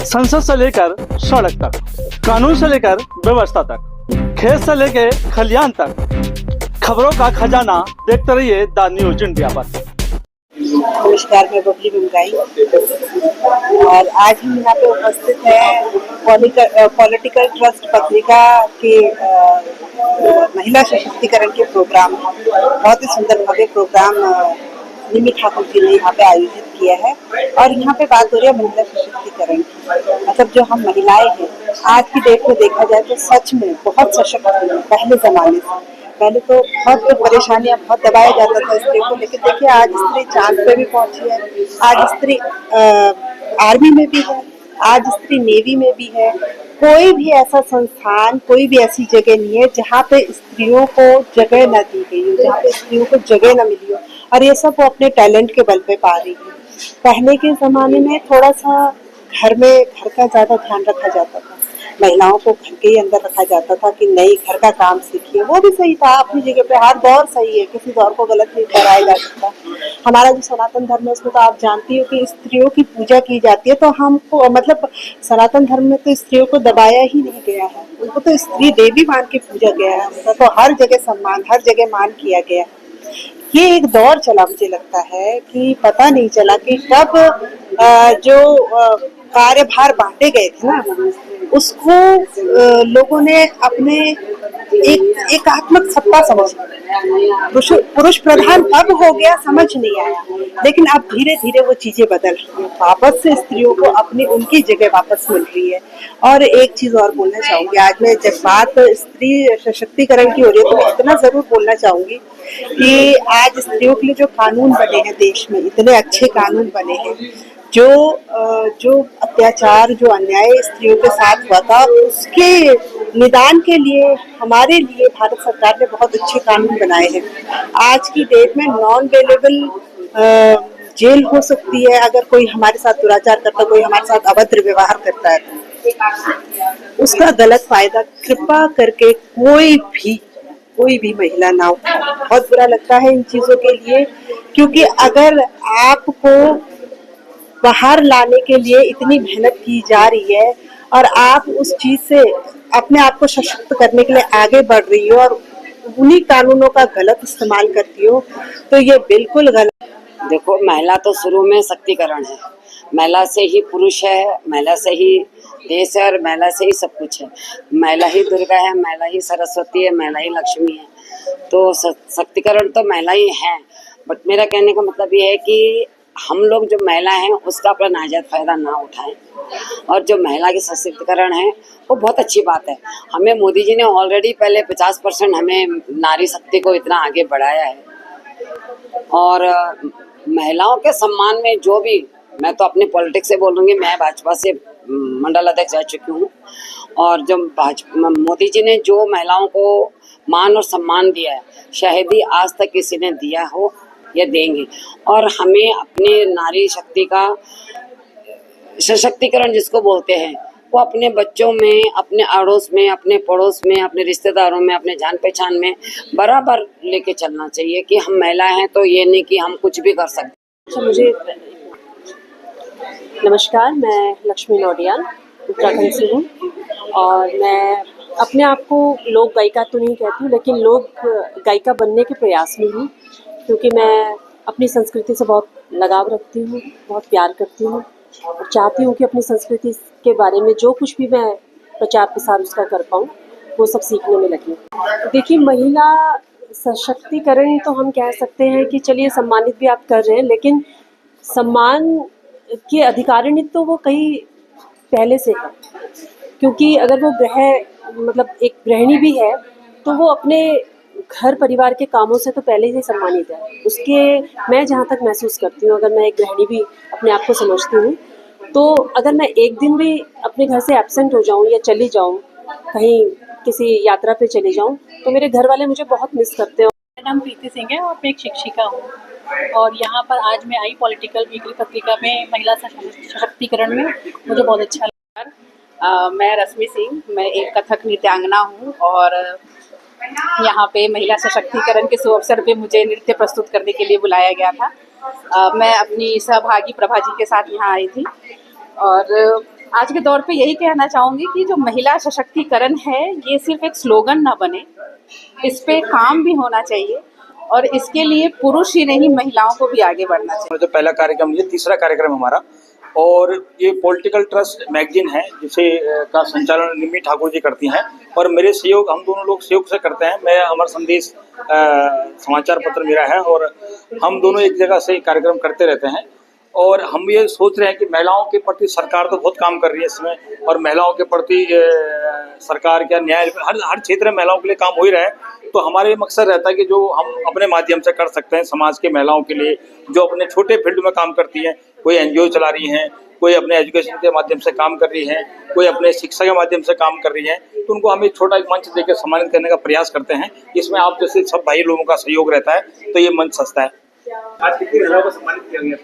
संसद से लेकर सड़क तक, कानून से लेकर व्यवस्था तक, खेत से लेकर खलियान तक, खबरों का खजाना देखते रहिए द न्यूज इंडिया पर। नमस्कार, मैं बबली मुंगाई और आज हम यहाँ पे उपस्थित हैं पॉलिटिकल ट्रस्ट पत्रिका के महिला सशक्तिकरण के प्रोग्राम। बहुत ही सुंदर भव्य प्रोग्राम निमी ठाकुर जी ने यहाँ पे आयोजित किया है और यहाँ पे बात हो रही है महिला सशक्तिकरण की। मतलब जो हम महिलाएं हैं आज की डेट में देखा जाए तो सच में बहुत सशक्त हैं पहले जमाने से। पहले तो बहुत परेशानियां, बहुत दबाया जाता था स्त्री को, लेकिन देखिए आज स्त्री चांद पे भी पहुंची है, आज स्त्री आर्मी में भी है, आज स्त्री नेवी में भी है। कोई भी ऐसा संस्थान, कोई भी ऐसी जगह नहीं है जहाँ पे स्त्रियों को जगह न दी गई हो, जहाँ पे स्त्रियों को जगह न मिली हो, और ये सब वो अपने टैलेंट के बल पे पा रही है। पहले के जमाने में थोड़ा सा घर का ज्यादा ध्यान रखा जाता था, महिलाओं को घर के ही अंदर रखा जाता था कि नहीं घर का काम सीखिए। वो भी सही था अपनी जगह पे, हर दौर सही है, किसी दौर को गलत नहीं ठहराया जा सकता। हमारा जो सनातन धर्म है उसमें तो आप जानती हो कि स्त्रियों की पूजा की जाती है, तो हमको मतलब सनातन धर्म में तो स्त्रियों को दबाया ही नहीं गया है, उनको तो स्त्री देवी मान के पूजा गया है, उनका तो हर जगह सम्मान, हर जगह मान किया गया है। ये एक दौर चला, मुझे लगता है कि पता नहीं चला कि कब जो कार्यभार बांटे गए थे ना, उसको लोगों ने अपने एक एकात्मक सत्ता समझ, पुरुष प्रधान अब हो गया, समझ नहीं आया। लेकिन अब धीरे धीरे वो चीजें बदल रही है, वापस से स्त्रियों को अपनी उनकी जगह वापस मिल रही है। और एक चीज और बोलना चाहूंगी, आज मैं जब बात स्त्री सशक्तिकरण की हो रही है तो मैं इतना जरूर बोलना चाहूंगी कि आज स्त्रियों के लिए जो कानून बने हैं देश में, इतने अच्छे कानून बने हैं, जो अत्याचार, जो अन्याय स्त्रियों के साथ हुआ था, उसके निदान के लिए हमारे लिए भारत सरकार ने बहुत अच्छे कानून बनाए हैं। आज की डेट में नॉन बेलेबल जेल हो सकती है अगर कोई हमारे साथ दुराचार करता, कोई हमारे साथ अभद्र व्यवहार करता है, उसका गलत फायदा कृपा करके कोई भी महिला ना उठाए। बहुत बुरा लगता है इन चीजों के लिए, क्योंकि अगर आपको बाहर लाने के लिए इतनी मेहनत की जा रही है और आप उस चीज से अपने आप को सशक्त करने के लिए आगे बढ़ रही हो और उन्हीं कानूनों का गलत इस्तेमाल करती हो, तो ये बिल्कुल गलत। देखो, महिला तो शुरू में शक्तिकरण है, महिला से ही पुरुष है, महिला से ही देश है और महिला से ही सब कुछ है। महिला ही दुर्गा है, महिला ही सरस्वती है, महिला ही लक्ष्मी है, तो शक्तिकरण तो महिला ही है। बट मेरा कहने का मतलब ये है कि हम लोग जो महिला हैं उसका अपना नाजायज फायदा ना उठाएं, और जो महिला की सशक्तिकरण है वो बहुत अच्छी बात है। हमें मोदी जी ने ऑलरेडी पहले 50% हमें नारी शक्ति को इतना आगे बढ़ाया है, और महिलाओं के सम्मान में जो भी, मैं तो अपने पॉलिटिक्स से बोलूँगी, मैं भाजपा से मंडल अध्यक्ष रह चुकी हूँ, और जब मोदी जी ने जो महिलाओं को मान और सम्मान दिया है, शायद ही आज तक किसी ने दिया हो या देंगे। और हमें अपने नारी शक्ति का सशक्तिकरण जिसको बोलते हैं, वो अपने बच्चों में, अपने अड़ोस में, अपने पड़ोस में, अपने रिश्तेदारों में, अपने जान पहचान में बराबर लेके चलना चाहिए कि हम महिला हैं तो ये नहीं कि हम कुछ भी कर सकते। मुझे नमस्कार, मैं लक्ष्मी नौडियाल उत्तराखंड से हूँ और मैं अपने आप को लोक गायिका तो नहीं कहती हूँ, लेकिन लोक गायिका बनने के प्रयास में हूँ, क्योंकि मैं अपनी संस्कृति से बहुत लगाव रखती हूँ, बहुत प्यार करती हूँ और चाहती हूँ कि अपनी संस्कृति के बारे में जो कुछ भी मैं प्रचार प्रसार उसका कर पाऊँ वो सब सीखने में लगी। देखिए, महिला सशक्तिकरण तो हम कह सकते हैं कि चलिए सम्मानित भी आप कर रहे हैं, लेकिन सम्मान के अधिकारिणी तो वो कहीं पहले से है, क्योंकि अगर वो मतलब एक गृहिणी भी है तो वो अपने घर परिवार के कामों से तो पहले ही सम्मानित है। उसके मैं जहाँ तक महसूस करती हूँ, अगर मैं एक गृहिणी भी अपने आप को समझती हूँ, तो अगर मैं एक दिन भी अपने घर से एब्सेंट हो जाऊँ या चली जाऊँ, कहीं किसी यात्रा पे चली जाऊँ, तो मेरे घर वाले मुझे बहुत मिस करते हैं। मेरा नाम प्रीति सिंह है और मैं एक शिक्षिका हूँ, और यहाँ पर आज मैं आई पॉलिटिकल वीकली पत्रिका में महिला सशक्तिकरण में, मुझे बहुत अच्छा लगा। मैं रश्मि सिंह, मैं एक कथक नृत्यांगना हूँ और यहाँ पे महिला सशक्तिकरण के शुभ अवसर पे मुझे नृत्य प्रस्तुत करने के लिए बुलाया गया था। मैं अपनी सहभागी प्रभा जी के साथ यहाँ आई थी और आज के दौर पे यही कहना चाहूँगी कि जो महिला सशक्तिकरण है ये सिर्फ एक स्लोगन ना बने, इस पे काम भी होना चाहिए और इसके लिए पुरुष ही नहीं महिलाओं को भी आगे बढ़ना चाहिए। तो पहला कार्यक्रम, ये तीसरा कार्यक्रम हमारा, और ये पॉलिटिकल ट्रस्ट मैगजीन है जिसे का संचालन निम्मी ठाकुर जी करती हैं और मेरे सहयोग, हम दोनों लोग सहयोग से करते हैं। मैं अमर संदेश समाचार पत्र मेरा है और हम दोनों एक जगह से कार्यक्रम करते रहते हैं और हम ये सोच रहे हैं कि महिलाओं के प्रति सरकार तो बहुत काम कर रही है इसमें, और महिलाओं के प्रति सरकार क्या न्याय हर क्षेत्र में महिलाओं के लिए काम हो ही रहा है। तो हमारे मकसद रहता है कि जो हम अपने माध्यम से कर सकते हैं समाज के महिलाओं के लिए, जो अपने छोटे फील्ड में काम करती हैं, कोई एनजीओ चला रही हैं, कोई अपने एजुकेशन के माध्यम से काम कर रही हैं, कोई अपने शिक्षा के माध्यम से काम कर रही हैं, तो उनको हम एक छोटा मंच देकर सम्मानित करने का प्रयास करते हैं। इसमें आप जैसे सब भाई लोगों का सहयोग रहता है तो ये मंच सस्ता है। आज कितनी महिलाओं को सम्मानित किया गया?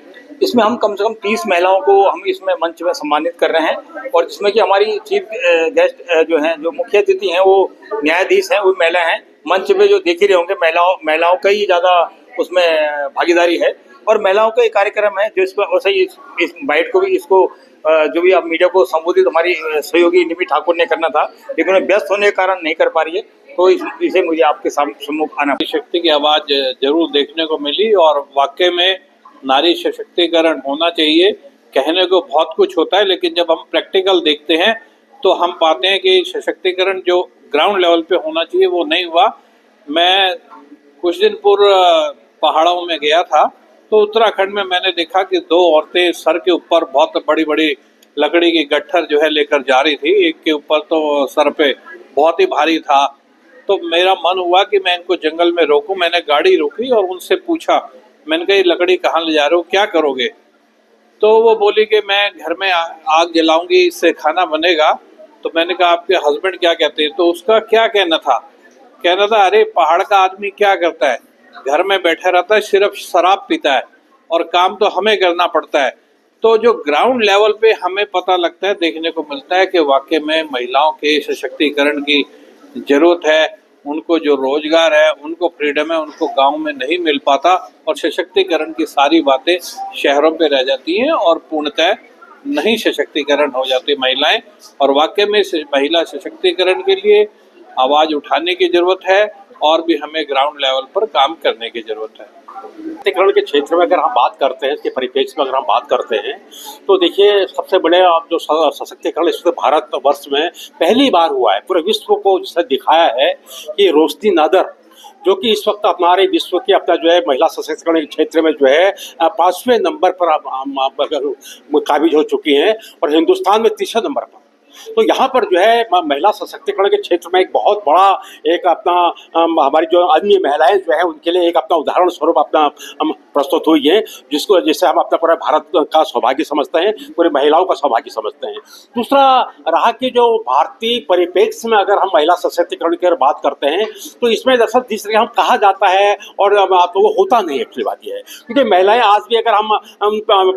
इसमें हम कम से कम 30 महिलाओं को हम इसमें मंच में सम्मानित कर रहे हैं और जिसमें कि हमारी चीफ गेस्ट जो हैं, जो मुख्य अतिथि हैं वो न्यायाधीश हैं, वो महिला हैं। मंच पे जो देख ही रहे होंगे महिलाओं का ही ज़्यादा उसमें भागीदारी है और महिलाओं का एक कार्यक्रम है जो इसमें वैसे ही इस बाइट को भी इसको जो भी आप मीडिया को संबोधित हमारी सहयोगी निम्मी ठाकुर ने करना था लेकिन उन्हें व्यस्त होने के कारण नहीं कर पा रही है, तो इसे मुझे आपके सम्मुख आना। शक्ति की आवाज़ जरूर देखने को मिली और वाकई में नारी सशक्तिकरण होना चाहिए। कहने को बहुत कुछ होता है लेकिन जब हम प्रैक्टिकल देखते हैं तो हम पाते हैं कि सशक्तिकरण जो ग्राउंड लेवल पे होना चाहिए वो नहीं हुआ। मैं कुछ दिन पूर्व पहाड़ों में गया था तो उत्तराखंड में मैंने देखा कि 2 औरतें सर के ऊपर बहुत बड़ी बड़ी लकड़ी की गट्ठर जो है लेकर जा रही थी। एक के ऊपर तो सर पे बहुत ही भारी था, तो मेरा मन हुआ कि मैं इनको जंगल में रोकूं। मैंने गाड़ी रोकी और उनसे पूछा, मैंने कहा ये लकड़ी कहाँ ले जा रहे हो, क्या करोगे? तो वो बोली कि मैं घर में आग जलाऊंगी, इससे खाना बनेगा। तो मैंने कहा आपके हस्बैंड क्या कहते हैं? तो उसका क्या कहना था अरे पहाड़ का आदमी क्या करता है, घर में बैठा रहता है, सिर्फ शराब पीता है और काम तो हमें करना पड़ता है। तो जो ग्राउंड लेवल पे हमें पता लगता है, देखने को मिलता है कि वाकई में महिलाओं के सशक्तिकरण की जरूरत है। उनको जो रोजगार है, उनको फ्रीडम है, उनको गांव में नहीं मिल पाता और सशक्तिकरण की सारी बातें शहरों पे रह जाती हैं और पूर्णतः नहीं सशक्तिकरण हो जाती महिलाएं। और वाकई में महिला सशक्तिकरण के लिए आवाज़ उठाने की ज़रूरत है और भी हमें ग्राउंड लेवल पर काम करने की ज़रूरत है। सशक्तिकरण के क्षेत्र में अगर हम बात करते हैं, इसके परिप्रेक्ष्य में अगर हम बात करते हैं तो देखिए सबसे बड़े आप जो सशक्तिकरण इस भारत वर्ष में पहली बार हुआ है, पूरे विश्व को जिसने दिखाया है कि रोशनी नादर जो कि इस वक्त हमारे विश्व की अपना जो है महिला सशक्तिकरण के क्षेत्र में जो है 5वें नंबर पर काबिज हो चुकी हैं और हिंदुस्तान में 3रे नंबर पर। तो यहाँ पर जो है महिला सशक्तिकरण के क्षेत्र में एक बहुत बड़ा एक अपना हमारी जो अन्य महिलाएं जो है उनके लिए एक अपना उदाहरण स्वरूप अपना प्रस्तुत हुई है, जिसे हम अपना पूरा भारत का सौभाग्य समझते हैं, पूरी महिलाओं का सौभाग्य समझते हैं। दूसरा रहा कि जो भारतीय परिप्रेक्ष्य में अगर हम महिला सशक्तिकरण की बात करते हैं तो इसमें दरअसल जिस तरह हम कहा जाता है और तो वो होता नहीं। एक्चुअली बात यह है क्योंकि महिलाएं आज भी अगर हम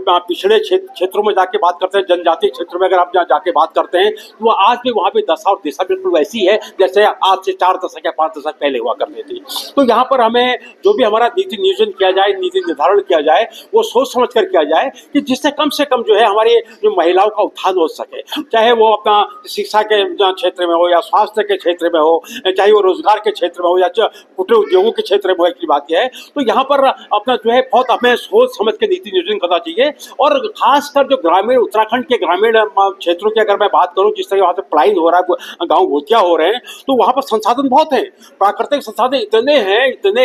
पिछड़े क्षेत्रों में जाके बात करते हैं, जनजातीय क्षेत्रों में अगर आप जाके बात करते हैं तो आज भी वहाँ पे दशा और दिशा बिल्कुल वैसी है जैसे आज से 4 दशक या 5 दशक पहले हुआ करती थी। तो यहाँ पर हमें जो भी हमारा नीति नियोजन किया जाए, नीति निर्धारण किया जाए, वो सोच समझ कर किया जाए कि जिससे कम से कम जो है हमारे जो महिलाओं का उत्थान हो सके, चाहे वो अपना शिक्षा के क्षेत्र में हो या स्वास्थ्य के क्षेत्र में हो, चाहे वो रोजगार के क्षेत्र में हो या कुटीर उद्योगों के क्षेत्र में हो। एक बात यह है तो यहाँ पर अपना जो है बहुत हमें सोच समझ के नीति नियोजन करना चाहिए। और खासकर जो ग्रामीण उत्तराखंड के ग्रामीण क्षेत्रों की अगर मैं बात करूँ, जिस तरह वहाँ पे पलायन हो रहा है, गाँव भूतिया हो रहे हैं, तो वहाँ पर संसाधन बहुत हैं, प्राकृतिक संसाधन इतने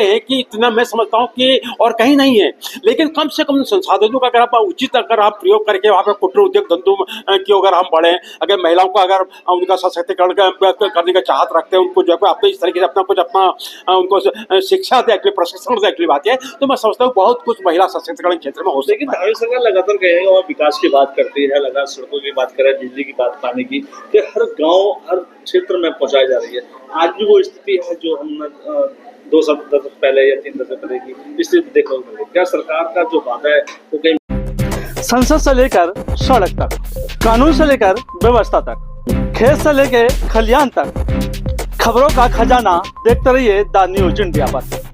हैं कि इतना मैं समझता हूँ कि और कहीं नहीं है। लेकिन कम से कम संसाधनों का अगर आप उचित अगर आप प्रयोग करके वहाँ पर कुटीर उद्योग धंधों की अगर हम बढ़ें, अगर महिलाओं को अगर उनका सशक्तिकरण करने का चाहत रखते हैं, उनको जो है अपने इस तरीके से अपना कुछ अपना उनको शिक्षा दे, प्रशिक्षण दे, बात है तो मैं समझता हूँ बहुत कुछ महिला सशक्तिकरण क्षेत्र में हो सकता है। लेकिन भारत सरकार लगातार कहेगा और विकास की बात करती है, लगातार सड़कों की बात करे, बिजली की बात, पानी की, कि हर गांव हर क्षेत्र में पहुंचाई जा रही है। आज भी वो स्थिति है जो हमने 2 दशक पहले या 3 दशक पहले की स्थिति देखने को मिली। क्या सरकार का जो वादा है वो कहीं संसद से लेकर सड़क तक, कानून से लेकर व्यवस्था तक, खेत से लेकर खलियान तक, खबरों का खजाना देखते रहिए द न्यूज इंडिया पर।